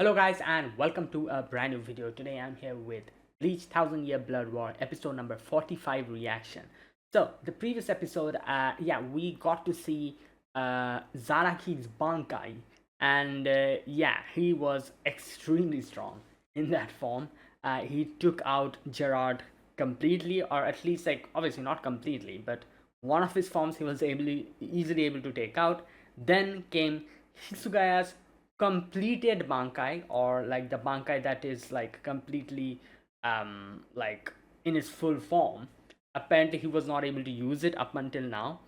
Hello guys and welcome to a brand new video. Today I'm here with Bleach 1000 Year Blood War episode number 45 reaction. So the previous episode, we got to see Zaraki's Bankai, and he was extremely strong in that form. He took out Gerard completely, or at least like obviously not completely, but one of his forms he was easily able to take out. Then came Hisugaya's completed Bankai, or like the Bankai that is like completely like in its full form. Apparently he was not able to use it up until now,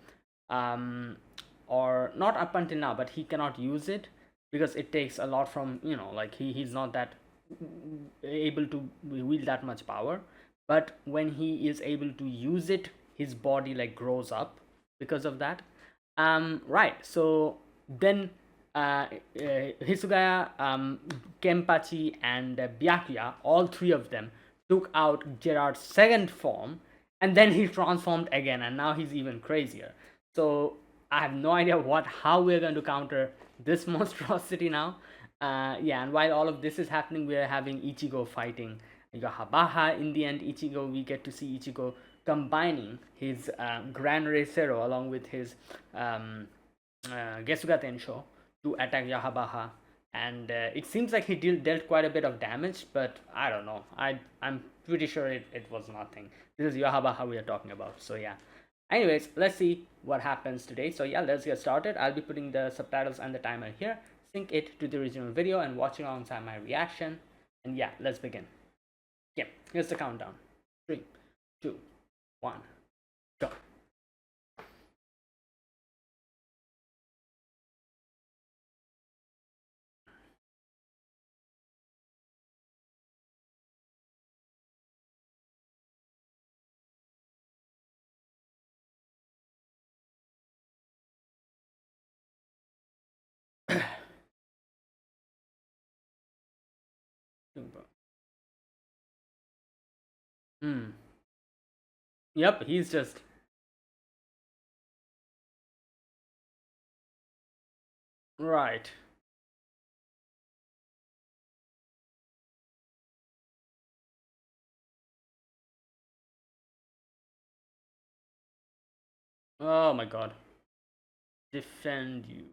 um or not up until now, but he cannot use it because it takes a lot from, like he's not that able to wield that much power. But when he is able to use it, his body like grows up because of that. Right, so then Hisugaya, Kenpachi, and Byakuya, all three of them took out Gerard's second form, and then he transformed again, and now he's even crazier. So I have no idea how we're going to counter this monstrosity now. And while all of this is happening, we're having Ichigo fighting Yahabaha. In the end, we get to see Ichigo combining his Gran Reisero along with his Gesuga Tensho to attack Yahabaha. And it seems like he dealt quite a bit of damage, but I don't know. I'm pretty sure it was nothing. This is Yahabaha we are talking about. So yeah. Anyways, let's see what happens today. So yeah, let's get started. I'll be putting the subtitles and the timer here. Sync it to the original video and watching alongside my reaction. And yeah, let's begin. Yeah, here's the countdown. 3, 2, 1, go. Hmm. Yep, he's just right. Oh my god. Defend you.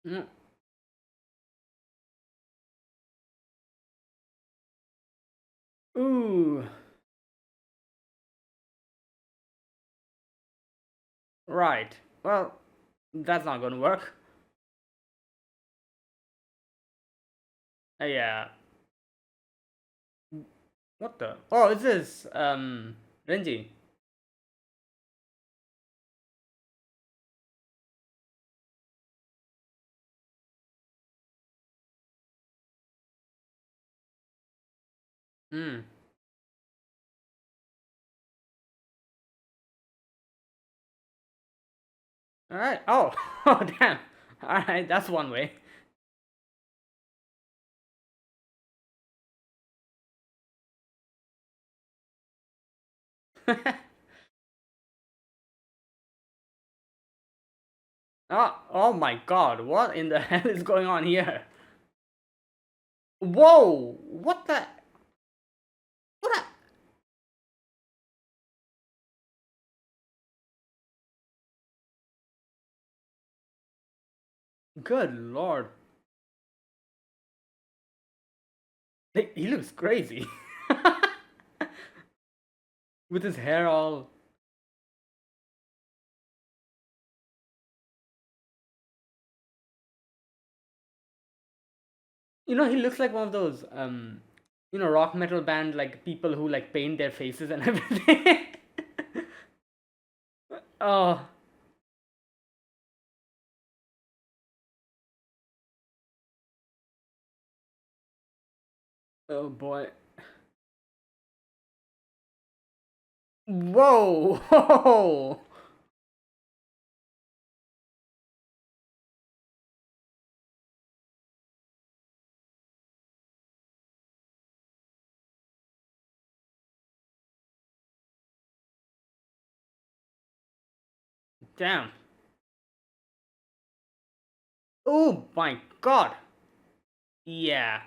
Mm. Ooh. Right. Well, that's not gonna work. Yeah. What the? Oh, it's this Renji. Hmm. All right. Oh, oh, damn. All right, that's one way. Oh, oh my God! What in the hell is going on here? Whoa! What the? What? Good lord! He looks crazy with his hair all. He looks like one of those rock metal band like people who like paint their faces and everything. Oh, oh boy! Whoa! Whoa. Damn! Oh my God! Yeah.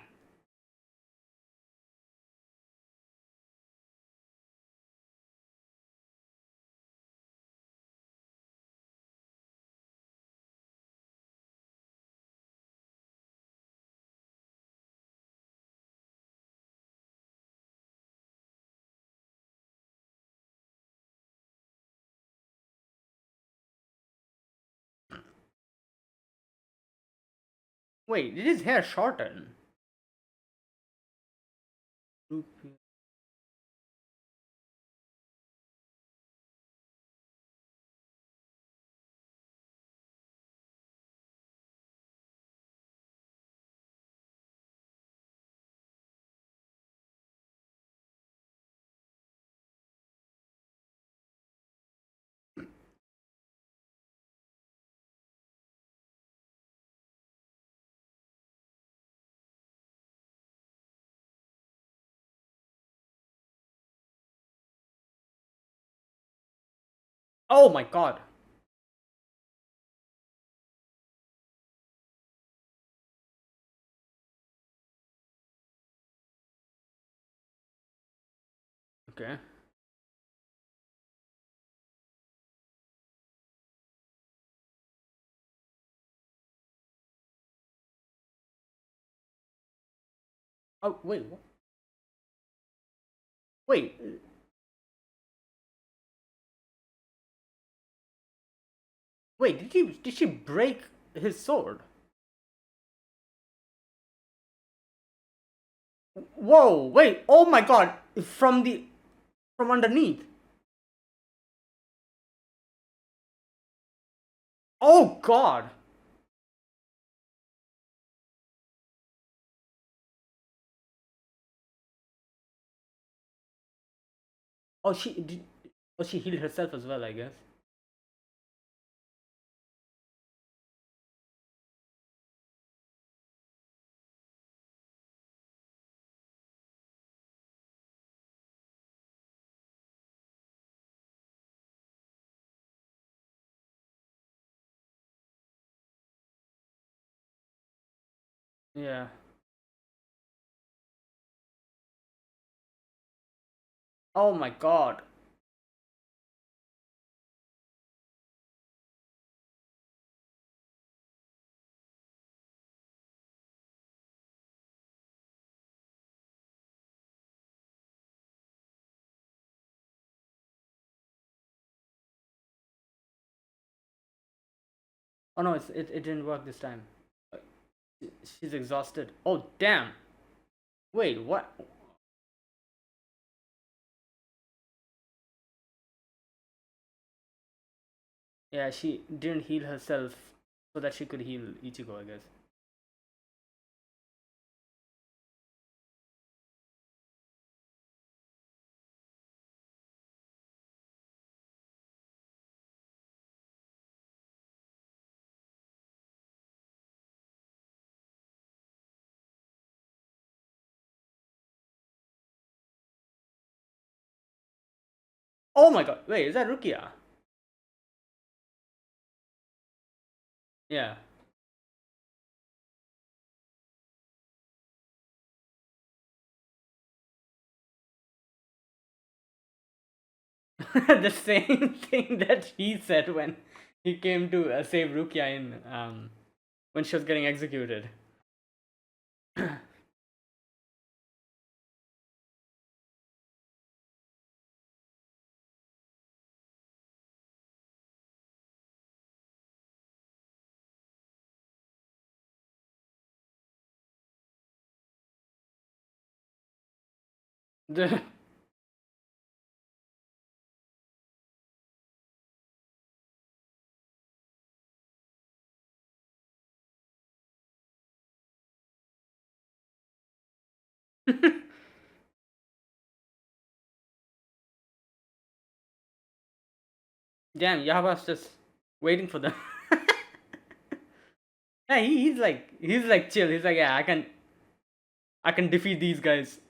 Wait, did his hair shorten? Oh my God! Okay. Oh wait, what? Wait, wait. Did she break his sword? Whoa! Wait! Oh my God! From underneath. Oh God! Oh, she did. Oh, she healed herself as well, I guess. Yeah. Oh my God! Oh no, it didn't work this time. Uh, She's exhausted. Oh damn! Wait, what? Yeah, she didn't heal herself so that she could heal Ichigo, I guess. Oh my god. Wait, is that Rukia? Yeah. The same thing that he said when he came to save Rukia in when she was getting executed. The damn, Yahwa's just waiting for them. Yeah, he's like chill. He's like, yeah, I can defeat these guys.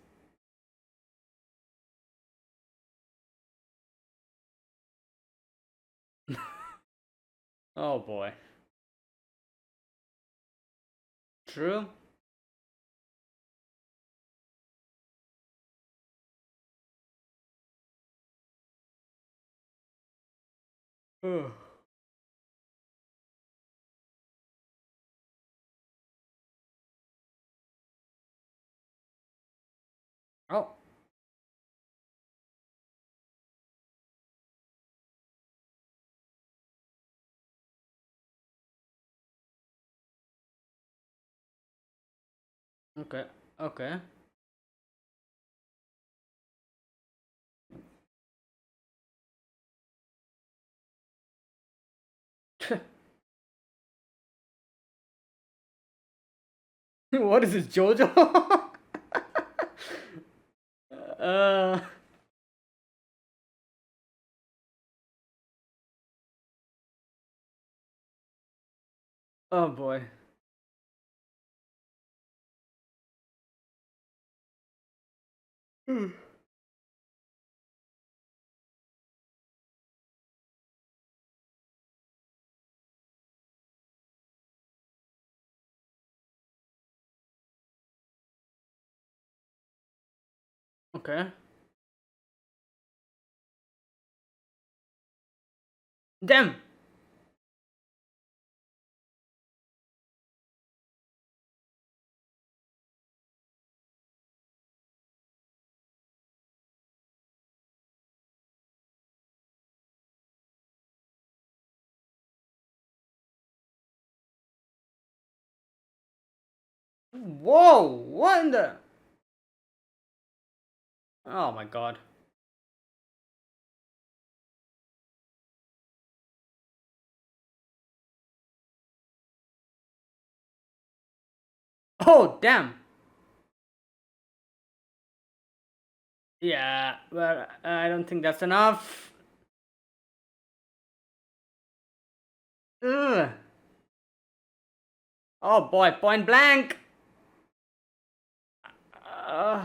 Oh boy. True. Oh. Oh. Okay. Okay. What is this, Jojo? uh. Oh boy. Okay. Damn. Whoa. What in the? Oh my god. Oh damn. Yeah. Well, I don't think that's enough. Ugh. Oh boy. Point blank. Uh,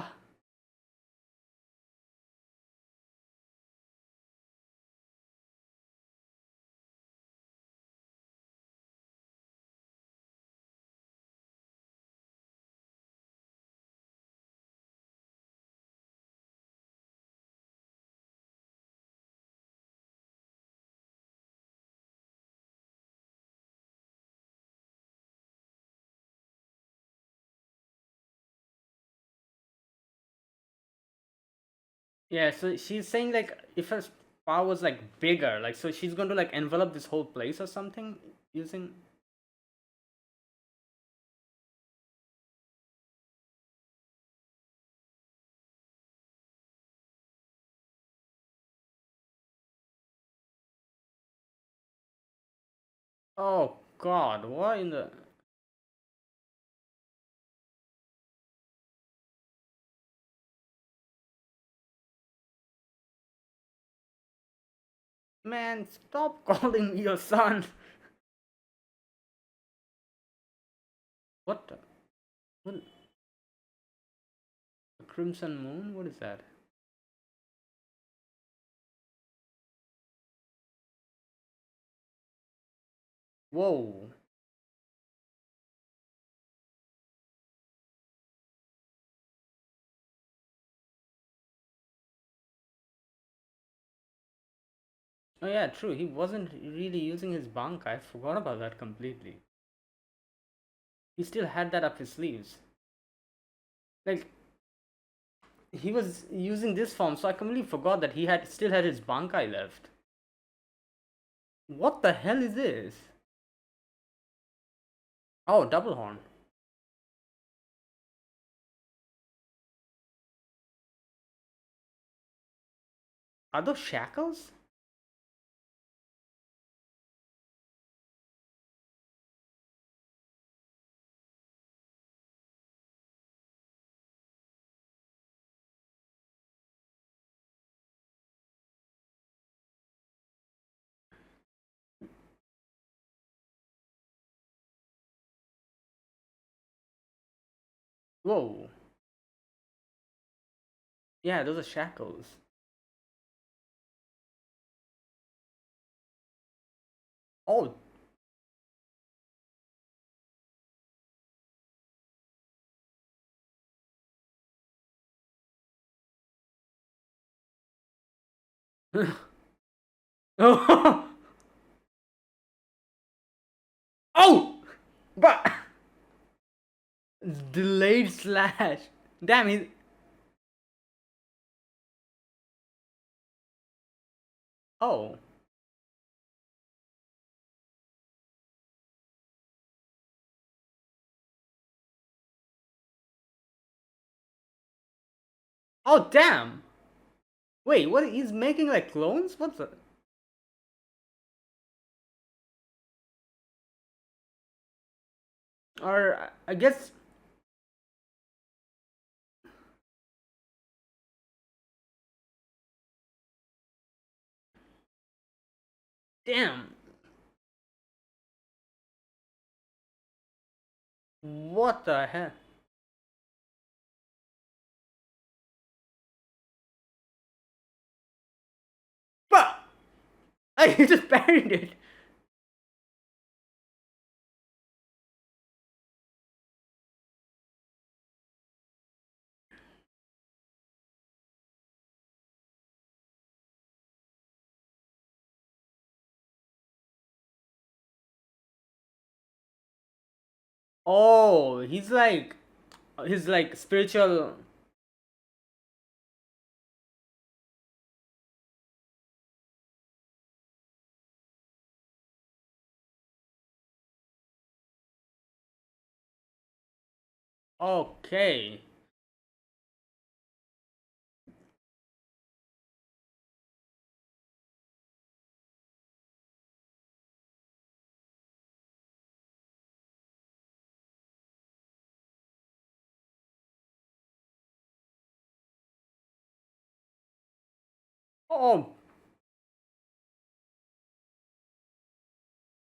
yeah. So she's saying like if her power was like bigger, like so she's going to like envelop this whole place or something using. Oh god. What in the? Man, stop calling me your son. What? What? Crimson Moon? What is that? Whoa. Oh yeah, true. He wasn't really using his bunk. I forgot about that completely. He still had that up his sleeves. Like he was using this form, so I completely forgot that he had still had his bankai left. What the hell is this? Oh, double horn. Are those shackles? Whoa. Yeah, those are shackles. Oh. Oh. Oh. But delayed slash. Damn he. Oh. Oh damn. Wait, what? He's making like clones? What's the? Or I guess. Damn. What the hell? But I just buried it. Oh, he's like his like spiritual. Okay. Oh.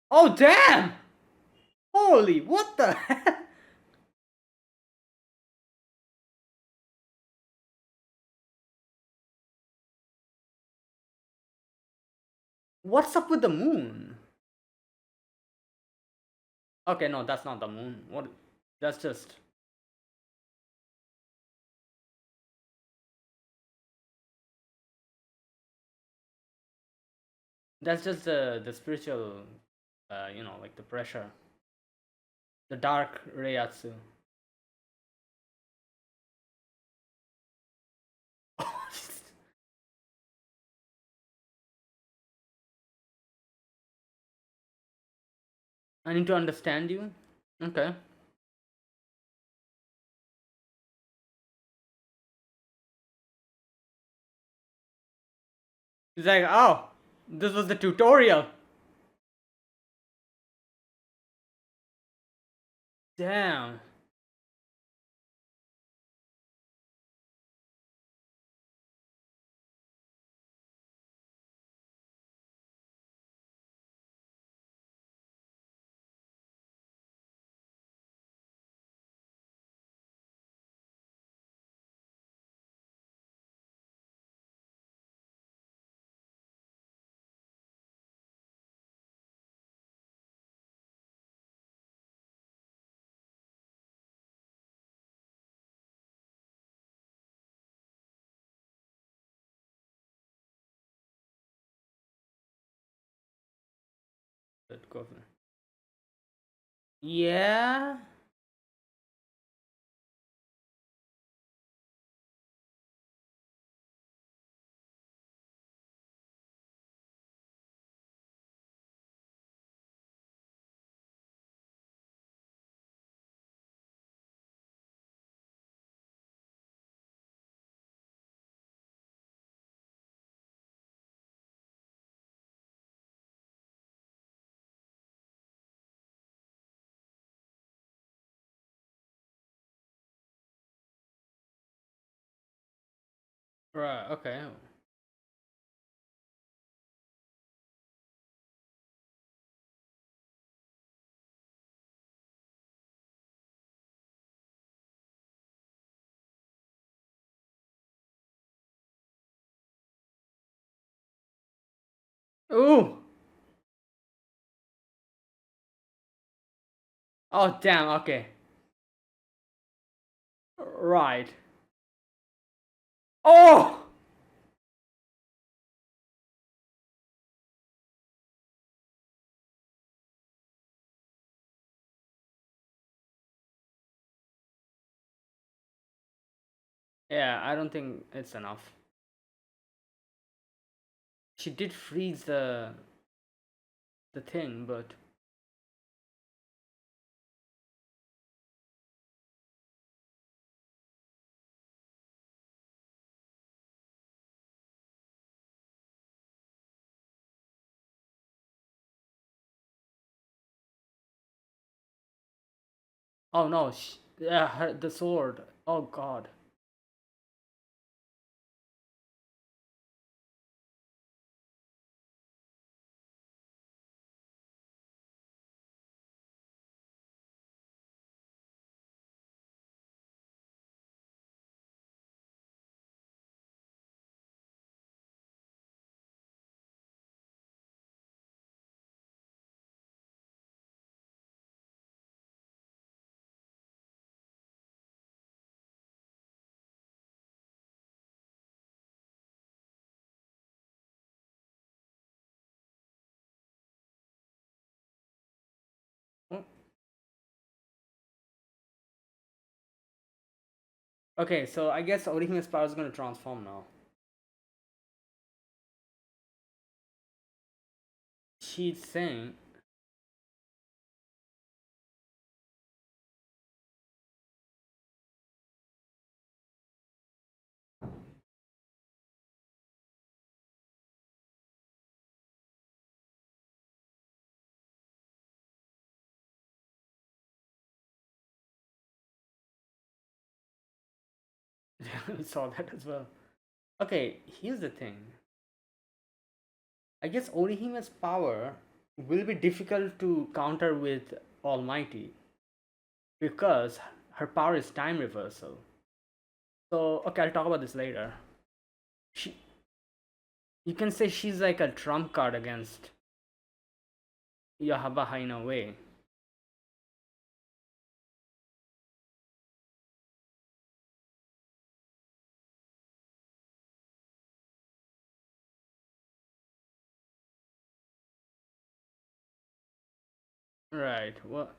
Oh damn. Holy, what the hell? What's up with the moon? Okay, no, that's not the moon. What? That's just. That's just the spiritual, like the pressure, the dark Reiatsu. I need to understand you. Okay. He's like, oh, this was the tutorial. Damn. go for it. Yeah. Right. Okay. Ooh. Oh damn. Okay. Right. Oh. Yeah. I don't think it's enough. She did freeze the thing, but oh no. Yeah. The sword. Oh god. Oh. Okay. So I guess Orihime's power is gonna transform now. She's saying. We saw that as well. Okay. Here's the thing. I guess Orihime's power will be difficult to counter with Almighty because her power is time reversal. So, okay, I'll talk about this later. She, you can say she's like a trump card against Yahabaha in a way. Right. What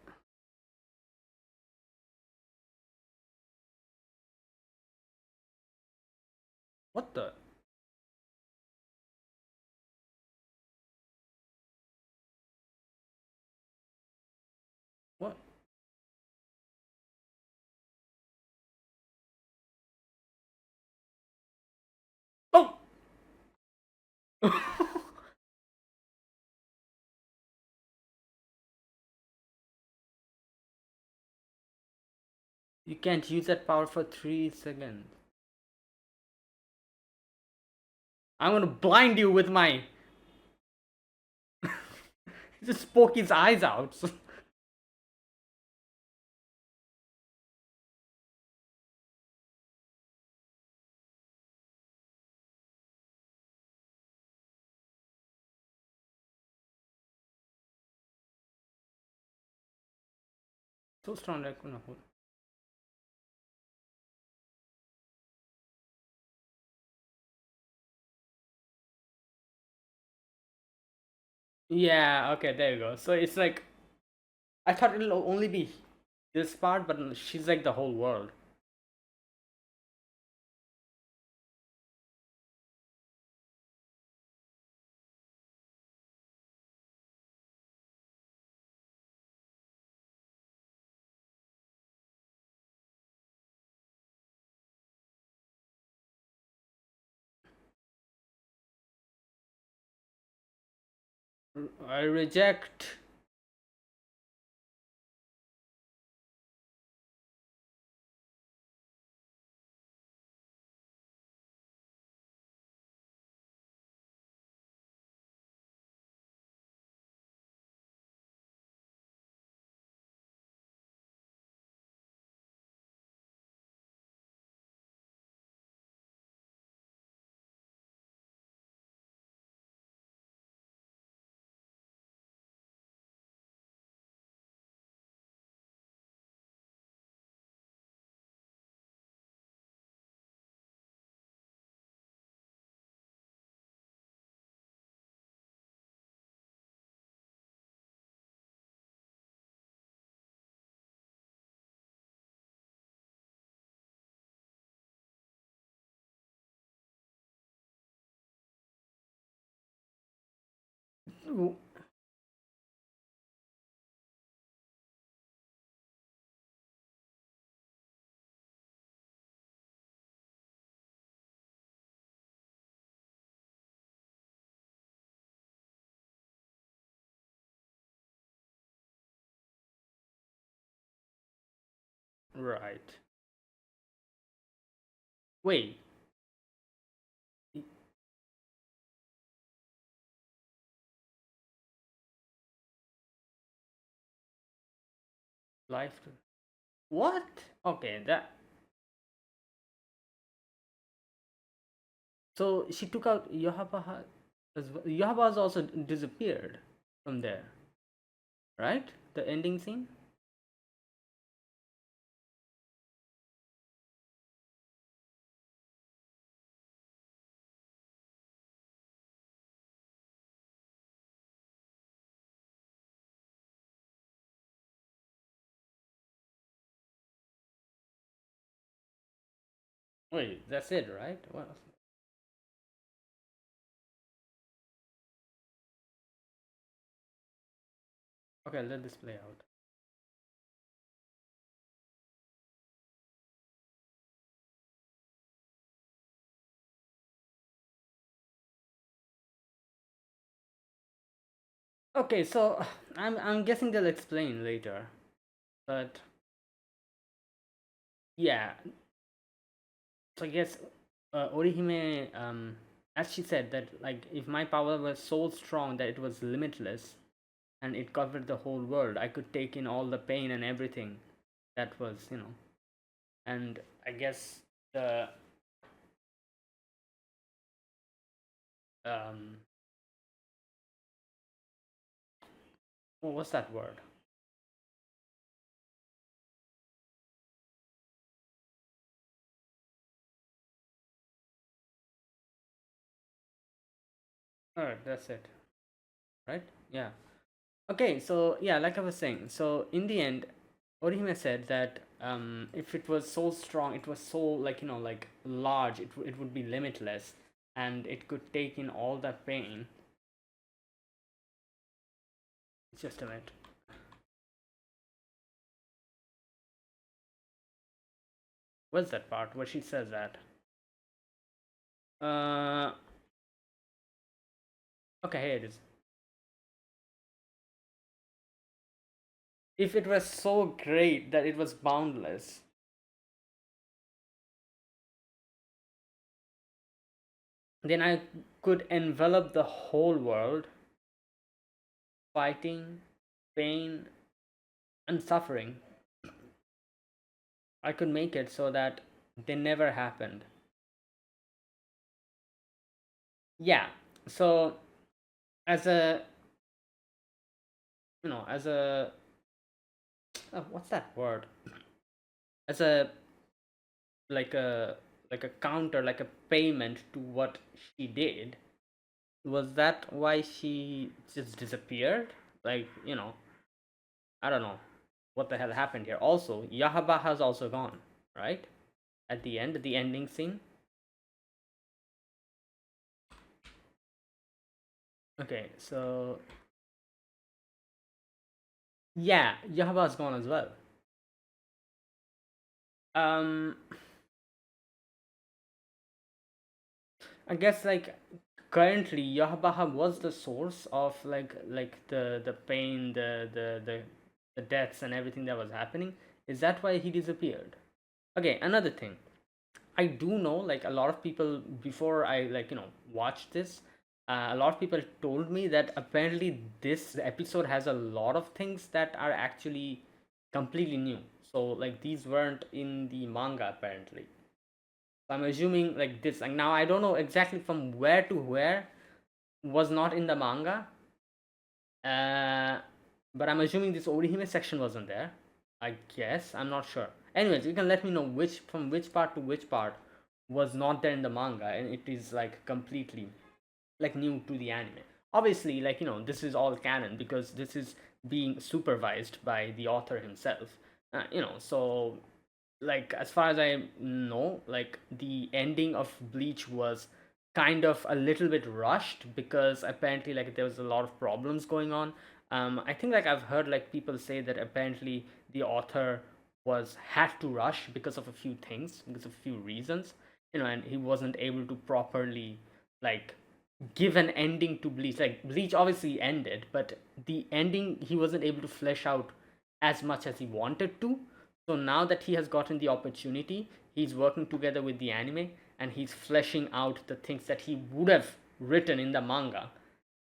the? What? Oh! You can't use that power for 3 seconds. I'm gonna blind you with my. Just poke his eyes out. So strong, I couldn't hold. Yeah, okay, there you go. So it's like I thought it'll only be this part, but she's like the whole world. I reject. Right. Wait. Life. What? Okay, that. So she took out Yohabaha as well. Yohabaha's also disappeared from there, right? The ending scene. Wait, that's it, right? Well, okay, let this play out. Okay, so I'm guessing they'll explain later, but yeah. So I guess Orihime, as she said that like if my power was so strong that it was limitless and it covered the whole world, I could take in all the pain and everything that was, and I guess the um, what's that word? Alright, that's it, right? Yeah. Okay, so yeah, like I was saying, so in the end, Orihime said that if it was so strong, it was so like like large, it would be limitless, and it could take in all that pain. Just a minute. What's that part where she says that? Uh, okay, here it is. If it was so great that it was boundless, then I could envelop the whole world, fighting, pain, and suffering. I could make it so that they never happened. Yeah. So as a as a what's that word? As a like a like a counter, like a payment to what she did, Was that why she just disappeared? Like, I don't know what the hell happened here. Also, Yahaba has also gone, right? At the end, the ending scene. Okay, so yeah, Yahaba's gone as well. Um, I guess like currently Yahabaha was the source of like the pain, the deaths and everything that was happening. Is that why he disappeared? Okay, another thing. I do know like a lot of people before I watched this. A lot of people told me that apparently this episode has a lot of things that are actually completely new. So like these weren't in the manga apparently. So I'm assuming like this. Like now I don't know exactly from where to where was not in the manga. Uh, but I'm assuming this Orihime section wasn't there. I guess I'm not sure. Anyways, you can let me know which from which part to which part was not there in the manga, and it is like completely like new to the anime. Obviously, like this is all canon because this is being supervised by the author himself. So like as far as I know, like the ending of Bleach was kind of a little bit rushed because apparently like there was a lot of problems going on. I think like I've heard like people say that apparently the author was had to rush because of a few things, because of a few reasons, and he wasn't able to properly like give an ending to Bleach. Like Bleach obviously ended, but the ending he wasn't able to flesh out as much as he wanted to. So now that he has gotten the opportunity, he's working together with the anime and he's fleshing out the things that he would have written in the manga.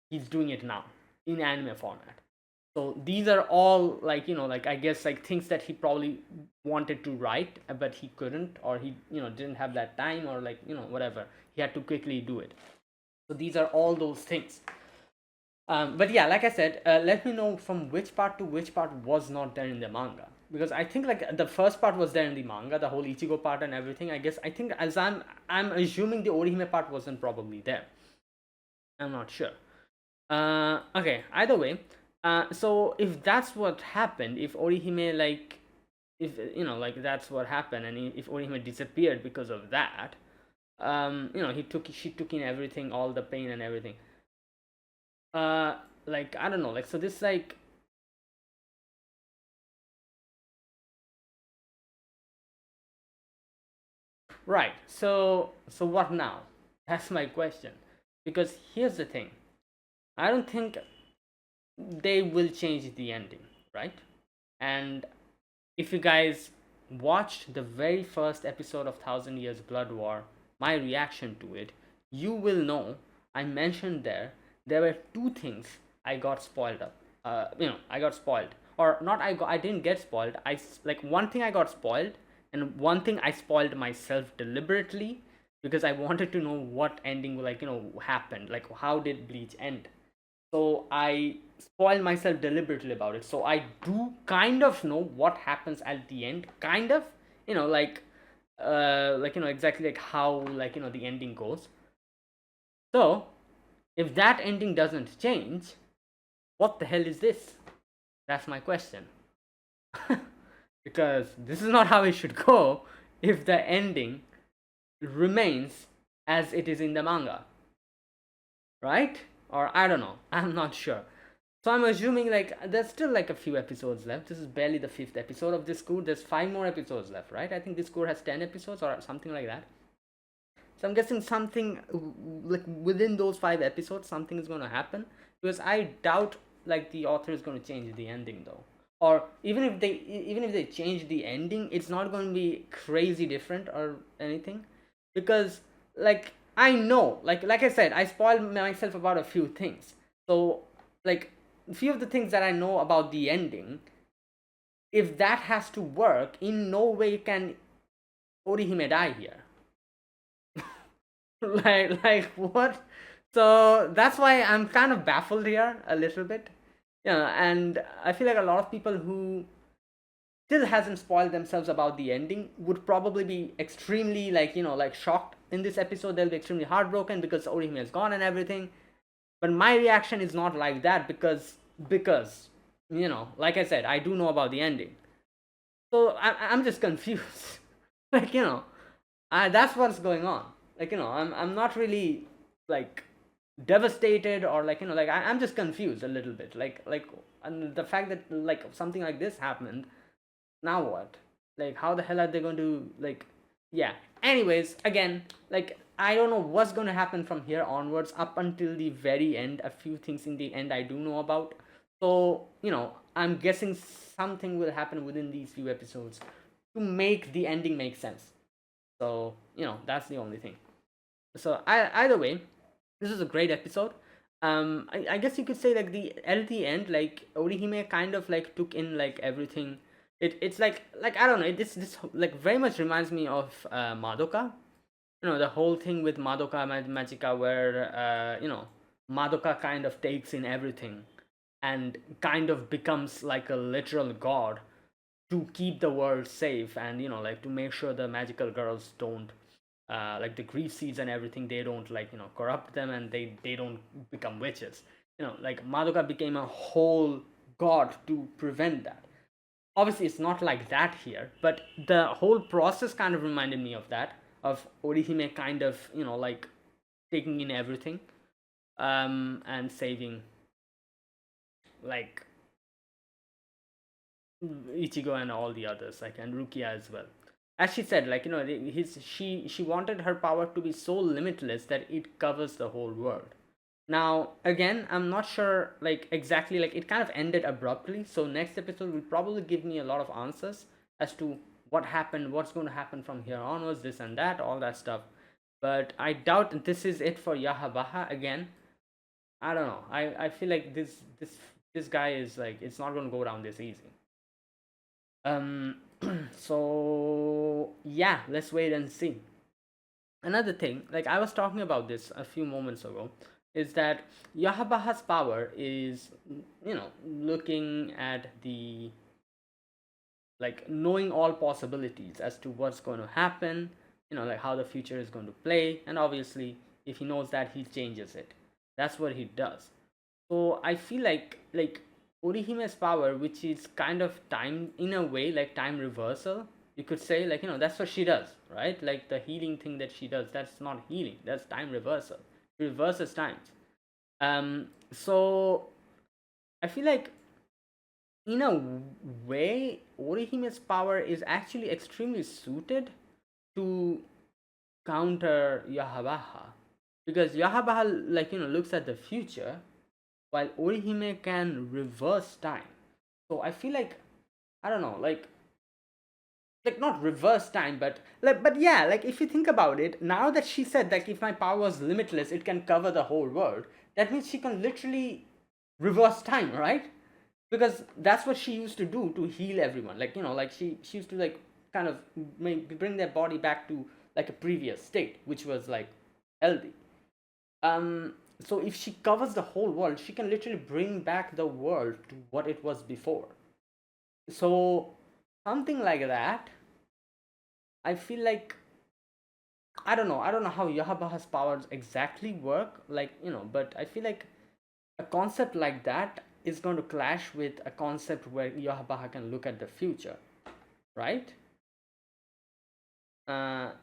He's doing it now in anime format. So these are all like like I guess like things that he probably wanted to write but he couldn't, or he didn't have that time, or like whatever, he had to quickly do it. So these are all those things. But yeah, like I said, let me know from which part to which part was not there in the manga, because I think like the first part was there in the manga, the whole Ichigo part and everything. I think as I'm assuming the Orihime part wasn't probably there. I'm not sure. Okay. Either way, so if that's what happened, if Orihime like, if like that's what happened, and if Orihime disappeared because of that, she took in everything, all the pain and everything. Uh, like I don't know, like so this like right. So what now? That's my question. Because here's the thing. I don't think they will change the ending, right? And if you guys watched the very first episode of Thousand Years Blood War, my reaction to it, you will know I mentioned there were two things I got spoiled up. I got spoiled, or not. I didn't get spoiled. Like one thing I got spoiled, and one thing I spoiled myself deliberately because I wanted to know what ending happened. Like how did Bleach end? So I spoil myself deliberately about it. So I do kind of know what happens at the end, kind of, exactly like how the ending goes. So if that ending doesn't change, what the hell is this? That's my question. Because this is not how it should go if the ending remains as it is in the manga, right? Or I don't know, I'm not sure. So I'm assuming like there's still like a few episodes left. This is barely the fifth episode of this cour. There's 5 more episodes left, right? I think this cour has 10 episodes or something like that. So I'm guessing something like within those 5 episodes, something is going to happen, because I doubt like the author is going to change the ending though. Or even if they change the ending, it's not going to be crazy different or anything, because like I know, like I said, I spoiled myself about a few things. So like a few of the things that I know about the ending, if that has to work, in no way can Orihime die here. Like what? So that's why I'm kind of baffled here a little bit. And I feel like a lot of people who still hasn't spoiled themselves about the ending would probably be extremely like shocked in this episode. They'll be extremely heartbroken because Orihime is gone and everything. But my reaction is not like that because like I said, I do know about the ending. So I'm just confused. like that's what's going on. I'm not really like devastated, or like I'm just confused a little bit. And the fact that like something like this happened, now what? Like, how the hell are they going to like? Yeah. Anyways, again, like I don't know what's going to happen from here onwards up until the very end. A few things in the end I do know about. So I'm guessing something will happen within these few episodes to make the ending make sense. So that's the only thing. So either way, this is a great episode. I guess you could say like the at the end, like Orihime kind of like took in like everything. It's like I don't know. This like very much reminds me of Madoka. The whole thing with Madoka Magica, where Madoka kind of takes in everything and kind of becomes like a literal god to keep the world safe, and like to make sure the magical girls don't like the grief seeds and everything, they don't like corrupt them, and they don't become witches. Like Madoka became a whole god to prevent that. Obviously it's not like that here, but the whole process kind of reminded me of that, of Orihime kind of like taking in everything and saving like Ichigo and all the others, like, and Rukia as well. As she said, like she wanted her power to be so limitless that it covers the whole world. Now, again, I'm not sure like exactly, like it kind of ended abruptly. So next episode will probably give me a lot of answers as to what happened, what's going to happen from here onwards, this and that, all that stuff. But I doubt this is it for Yahabaha again. I don't know. I feel like this guy is like, it's not going to go down this easy. Um, so yeah, let's wait and see. Another thing, like I was talking about this a few moments ago, is that Yahabaha's power is, looking at the, like knowing all possibilities as to what's going to happen, like how the future is going to play, and obviously, if he knows that, he changes it. That's what he does. So I feel like Orihime's power, which is kind of time in a way, like time reversal, you could say, like that's what she does, right? Like the healing thing that she does, that's not healing, that's time reversal. She reverses times. So I feel like in a way Orihime's power is actually extremely suited to counter Yahabaha, because Yahabaha like looks at the future, while Orihime can reverse time. So I feel like, I don't know, like not reverse time, but yeah, like if you think about it, now that she said like if my power was limitless, it can cover the whole world. That means she can literally reverse time, right? Because that's what she used to do to heal everyone. Like like she used to like kind of bring their body back to like a previous state, which was like healthy. So if she covers the whole world, she can literally bring back the world to what it was before. So something like that, I feel like, I don't know how Yahabaha's powers exactly work, like but I feel like a concept like that is going to clash with a concept where Yahabaha can look at the future, right?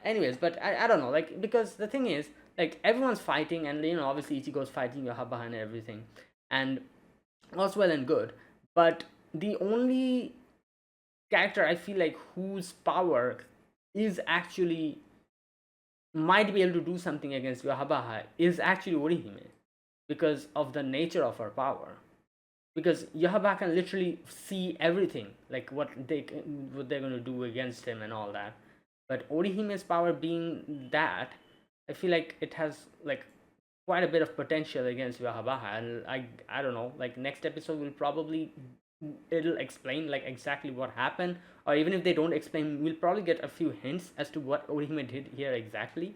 Anyways, but I don't know, like because the thing is, like everyone's fighting, and obviously Ichigo's fighting Yahabaha and everything, and all's well and good, but the only character I feel like whose power is actually might be able to do something against Yahabaha is actually Orihime, because of the nature of her power. Because Yahabaha can literally see everything, like what they're gonna do against him and all that. But Orihime's power being that, I feel like it has like quite a bit of potential against Yahabaha, and I don't know. Like next episode will probably, it'll explain like exactly what happened, or even if they don't explain, we'll probably get a few hints as to what Orihime did here exactly.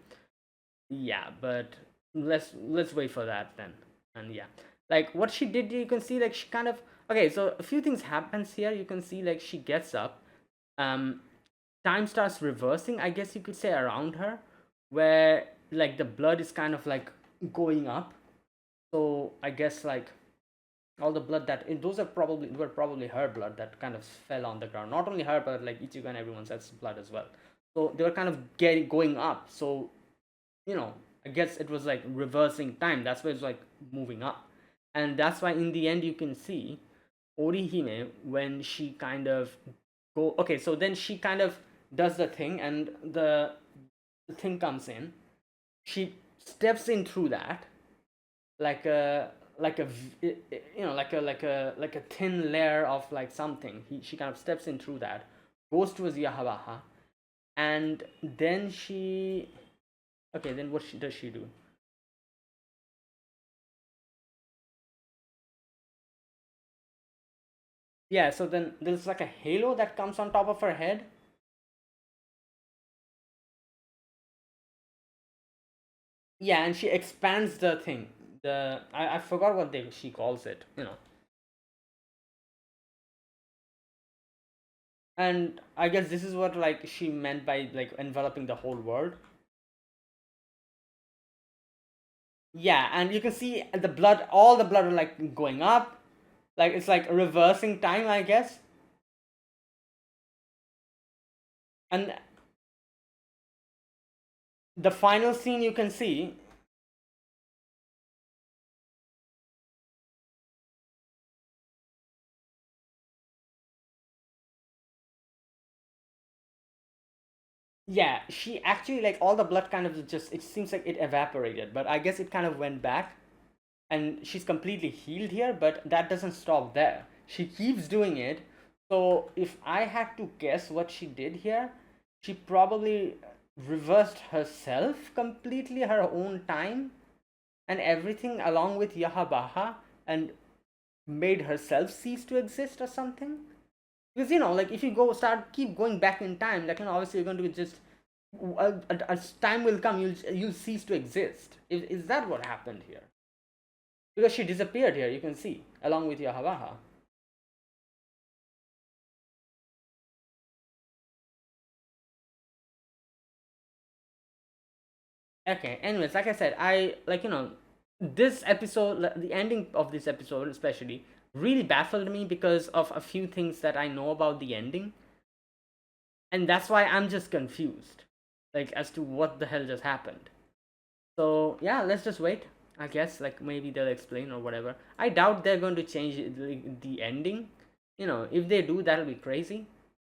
Yeah, but let's wait for that then. And yeah, like what she did, you can see like she kind of, okay, so a few things happens here. You can see like she gets up, um time starts reversing, I guess you could say, around her, where like the blood is kind of like going up, So I guess like all the blood that those are probably were probably her blood that kind of fell on the ground. Not only her, but like Ichigo and everyone else's blood as well. So they were kind of going up. So I guess it was like reversing time. That's why it's like moving up, and that's why in the end you can see Orihime when she kind of go. Okay, so then she kind of does the thing, and the thing comes in. She steps in through that, like a like a thin layer of like something. She kind of steps in through that, goes towards Yahabaha, and then she. Okay, then what does she do? Yeah, so then there's like a halo that comes on top of her head. Yeah, and she expands the thing. I forgot what she calls it. And I guess this is what like she meant by like enveloping the whole world. Yeah, and you can see the blood, all the blood are like going up, like it's like reversing time, I guess. And the final scene you can see. Yeah, she actually like all the blood kind of just, it seems like it evaporated, but I guess it kind of went back, and she's completely healed here, but that doesn't stop there. She keeps doing it. So if I had to guess what she did here, she probably reversed herself completely, her own time and everything, along with Yahabaha, and made herself cease to exist or something. Because like if you keep going back in time, like obviously you're going to just as time will come, you'll cease to exist. Is that what happened here? Because she disappeared here, you can see, along with Yahabaha. Okay, anyways, like I said, I like this episode, the ending of this episode especially, really baffled me because of a few things that I know about the ending, and that's why I'm just confused, like as to what the hell just happened. So yeah, let's just wait. I guess like maybe they'll explain or whatever. I doubt they're going to change the ending. If they do, that'll be crazy.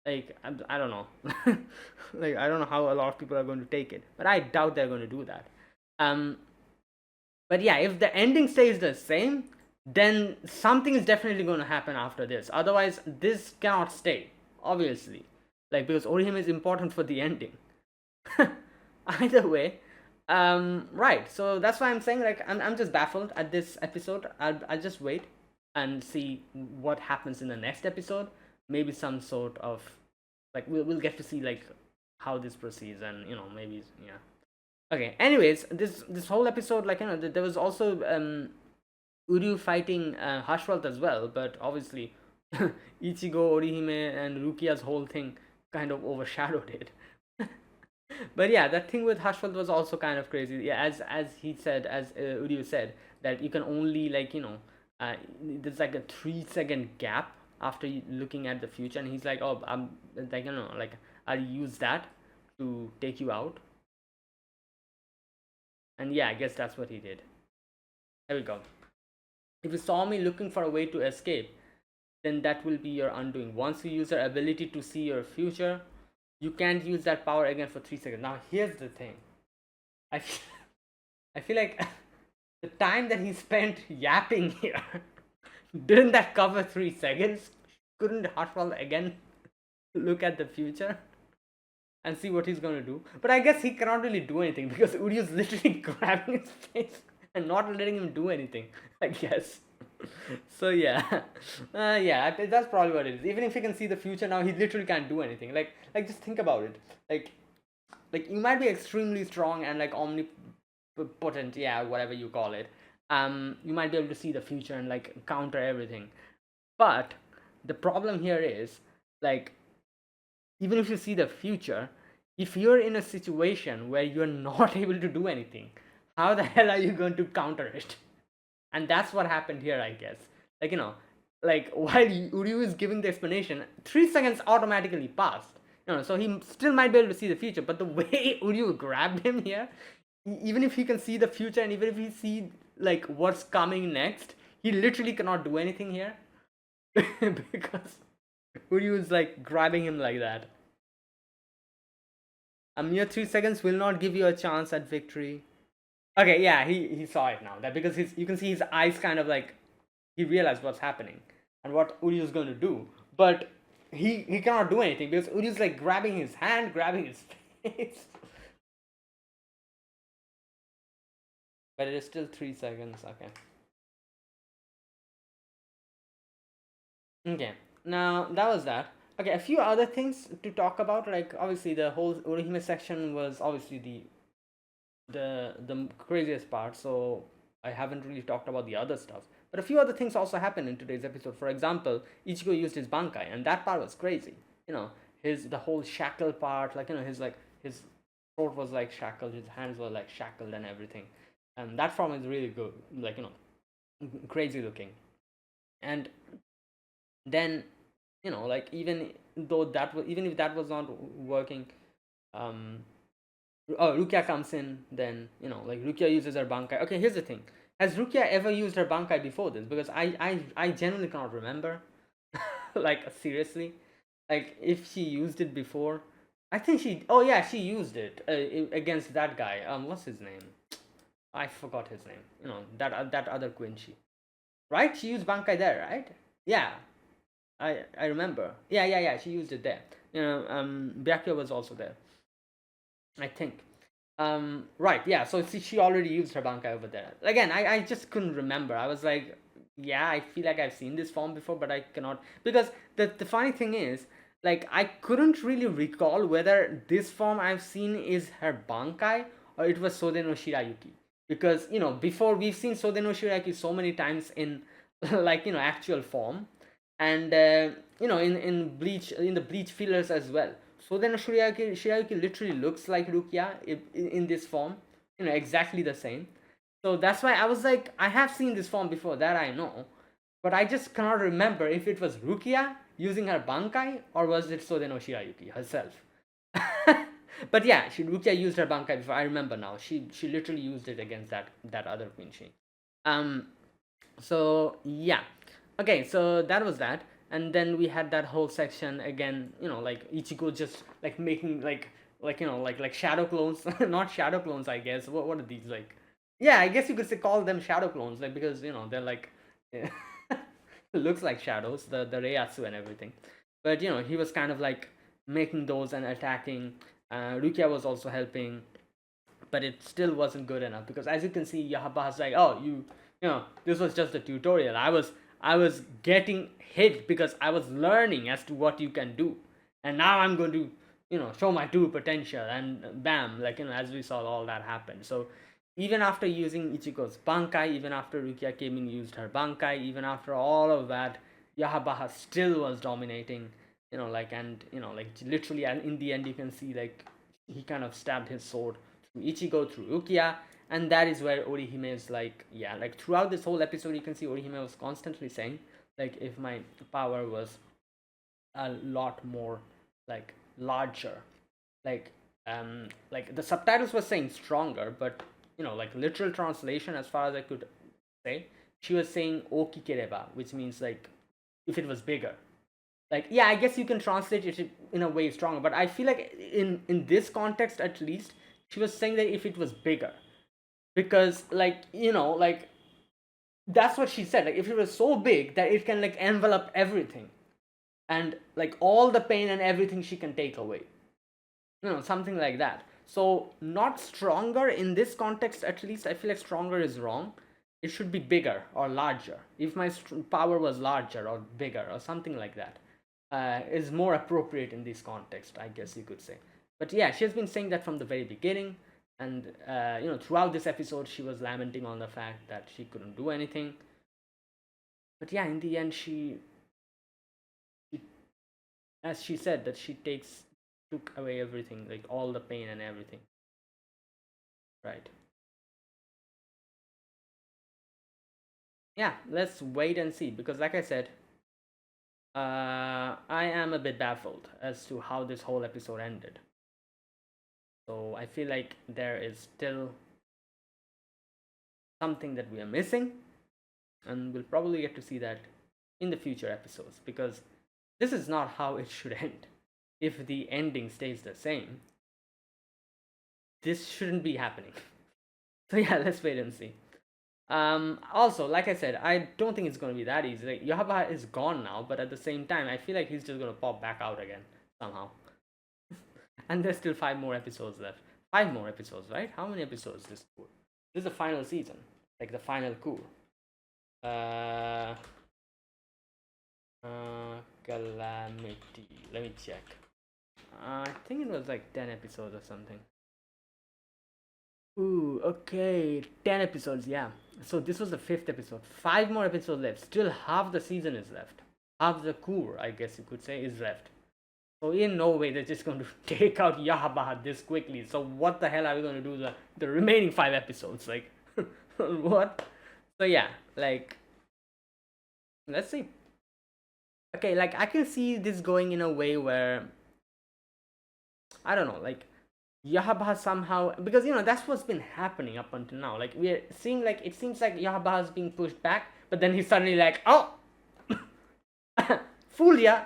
Like I don't know. Like I don't know how a lot of people are going to take it, but I doubt they're going to do that. Um, but yeah, if the ending stays the same, then something is definitely going to happen after this. Otherwise, this cannot stay. Obviously, like because Orihime is important for the ending. Either way, right. So that's why I'm saying like I'm just baffled at this episode. I'll just wait and see what happens in the next episode. Maybe some sort of like we'll get to see like how this proceeds, and maybe yeah. Okay, anyways, this whole episode, like there was also Uryu fighting Hashwalt as well, but obviously Ichigo, Orihime, and Rukia's whole thing kind of overshadowed it. But yeah, that thing with Hashwalt was also kind of crazy. Yeah, as he said, as Uryu said, that you can only like there's like a 3 second gap after looking at the future, and he's like, oh, I'm like like I'll use that to take you out. And yeah, I guess that's what he did. There we go. If you saw me looking for a way to escape, then that will be your undoing. Once you use your ability to see your future, you can't use that power again for 3 seconds. Now here's the thing. I feel, I feel like the time that he spent yapping here, didn't that cover 3 seconds? Couldn't Hartwell again look at the future and see what he's gonna do? But I guess he cannot really do anything because Uryu's literally grabbing his face and not letting him do anything, I guess. So yeah, yeah, that's probably what it is. Even if he can see the future now, he literally can't do anything. Like just think about it. Like you might be extremely strong and like omnipotent, yeah, whatever you call it. You might be able to see the future and like counter everything. But the problem here is like even if you see the future, if you're in a situation where you're not able to do anything, how the hell are you going to counter it? And that's what happened here, I guess. Like, like while Uryu is giving the explanation, 3 seconds automatically passed. So he still might be able to see the future, but the way Uryu grabbed him here, even if he can see the future and even if he see like what's coming next, he literally cannot do anything here because Uryu is like grabbing him like that. A mere 3 seconds will not give you a chance at victory. Okay, yeah, he saw it now. That because you can see his eyes kind of like he realized what's happening and what Uryu's going to do, but he cannot do anything because Uryu's like grabbing his hand, grabbing his face. But it is still 3 seconds. Okay. Okay. Now that was that. Okay, a few other things to talk about. Like obviously the whole Orihime section was obviously the craziest part. So I haven't really talked about the other stuff. But a few other things also happened in today's episode. For example, Ichigo used his bankai, and that part was crazy. The whole shackle part, like his throat was like shackled, his hands were like shackled and everything. And that form is really good, like crazy looking. And then like even if that was not working, Rukia comes in, then like Rukia uses her bankai. Okay, here's the thing: has Rukia ever used her bankai before this? Because I genuinely cannot remember. Like seriously, like if she used it before, I think she. Oh yeah, she used it against that guy. What's his name? I forgot his name. That other Quincy, right? She used bankai there, right? Yeah, I remember. Yeah. She used it there. Byakuya was also there, I think. Right. Yeah. So she already used her bankai over there. Again, I just couldn't remember. I was like, yeah, I feel like I've seen this form before, but I cannot because the funny thing is, like, I couldn't really recall whether this form I've seen is her bankai or it was Sode no Shirayuki. Because before we've seen Sode no Shirayuki so many times in like actual form, and in Bleach, in the Bleach fillers as well. So then Shirayuki literally looks like Rukia in this form, exactly the same. So that's why I was like, I have seen this form before, that I know, but I just cannot remember if it was Rukia using her bankai or was it Sode no Shirayuki herself. But yeah, Rukia used her bankai before. I remember now. She literally used it against that other Quincy. Um, so yeah, okay, so that was that. And then we had that whole section again, like Ichigo just like making like shadow clones. Not shadow clones, I guess. What are these, like? Yeah, I guess you could say call them shadow clones, like, because they're like looks like shadows, the Reiatsu and everything. But he was kind of like making those and attacking. Rukia was also helping, but it still wasn't good enough because, as you can see, Yahaba's like, oh, this was just a tutorial. I was getting hit because I was learning as to what you can do, and now I'm going to show my true potential, and bam, like, as we saw, all that happen. So even after using Ichigo's bankai, even after Rukia came in, used her bankai, even after all of that, Yahabaha still was dominating. Like, and like, literally, and in the end, you can see, like, he kind of stabbed his sword through Ichigo, through Rukia, and that is where Orihime is like, yeah, like throughout this whole episode, you can see Orihime was constantly saying, like, if my power was a lot more, like, larger, like, like the subtitles were saying stronger, but like literal translation, as far as I could say, she was saying okikereba, which means like if it was bigger. Like, yeah, I guess you can translate it in a way stronger, but I feel like in this context, at least, she was saying that if it was bigger, because, like, like, that's what she said, like, if it was so big that it can, like, envelop everything, and like all the pain and everything she can take away, something like that. So not stronger in this context, at least. I feel like stronger is wrong. It should be bigger or larger. If my power was larger or bigger or something like that, is more appropriate in this context, I guess you could say. But yeah, she has been saying that from the very beginning, and throughout this episode, she was lamenting on the fact that she couldn't do anything. But yeah, in the end, she as she said, that she took away everything, like all the pain and everything, right? yeah, let's wait and see, because like I said, I am a bit baffled as to how this whole episode ended. So I feel like there is still something that we are missing, and we'll probably get to see that in the future episodes, because this is not how it should end. If the ending stays the same, this shouldn't be happening. So yeah, let's wait and see. Also, like I said, I don't think it's gonna be that easy. Like, Yahaba is gone now, but at the same time, I feel like he's just gonna pop back out again somehow. And there's still 5 more episodes left. 5 more episodes, right? How many episodes this cour? This is the final season, like the final cour. Uh, Calamity. Let me check. I think it was like 10 episodes or something. Ooh, okay, 10 episodes, yeah. So this was the 5th episode. 5 more episodes left. Still half the season is left. Half the cour, I guess you could say, is left. So in no way they're just going to take out Yahabaha this quickly. So what the hell are we going to do the remaining 5 episodes? Like, what? So yeah, like, let's see. Okay, like I can see this going in a way where, I don't know, like Yahabaha somehow, because that's what's been happening up until now. Like we're seeing, like it seems like Yahabaha is being pushed back, but then he's suddenly like, oh, fool ya.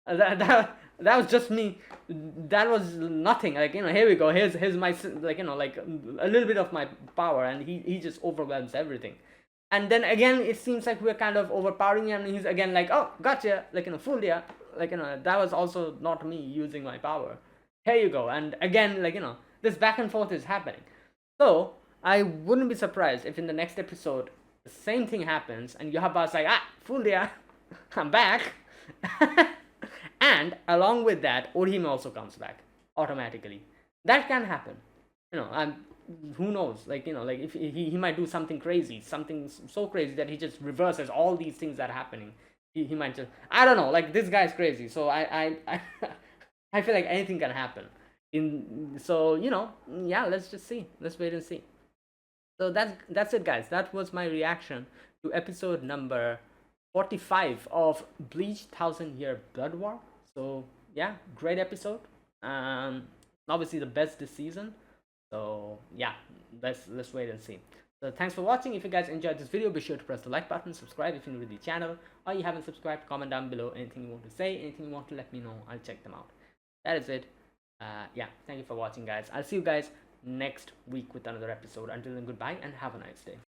That was just me. That was nothing. Like here we go. Here's my, like like a little bit of my power, and he just overwhelms everything. And then again, it seems like we're kind of overpowering him, and he's again like, oh, gotcha, like fool ya. Like that was also not me using my power. Here you go. And again, like this back and forth is happening. So I wouldn't be surprised if in the next episode the same thing happens, and Yahaba's like, fool ya, I'm back. And along with that, Orihime also comes back automatically. That can happen. I'm, who knows? Like like if he might do something crazy, something so crazy that he just reverses all these things that are happening. He might just, I don't know. Like this guy's crazy, so I feel like anything can happen. So yeah, let's just see. Let's wait and see. So that's it, guys. That was my reaction to episode number 45 of Bleach 1000 Year Blood War. So yeah, great episode. Obviously the best this season. So yeah, let's wait and see. So thanks for watching. If you guys enjoyed this video, be sure to press the like button, subscribe if you're new to the channel, or you haven't subscribed. Comment down below anything you want to say, anything you want to let me know. I'll check them out. That is it. Yeah, thank you for watching, guys. I'll see you guys next week with another episode. Until then, goodbye and have a nice day.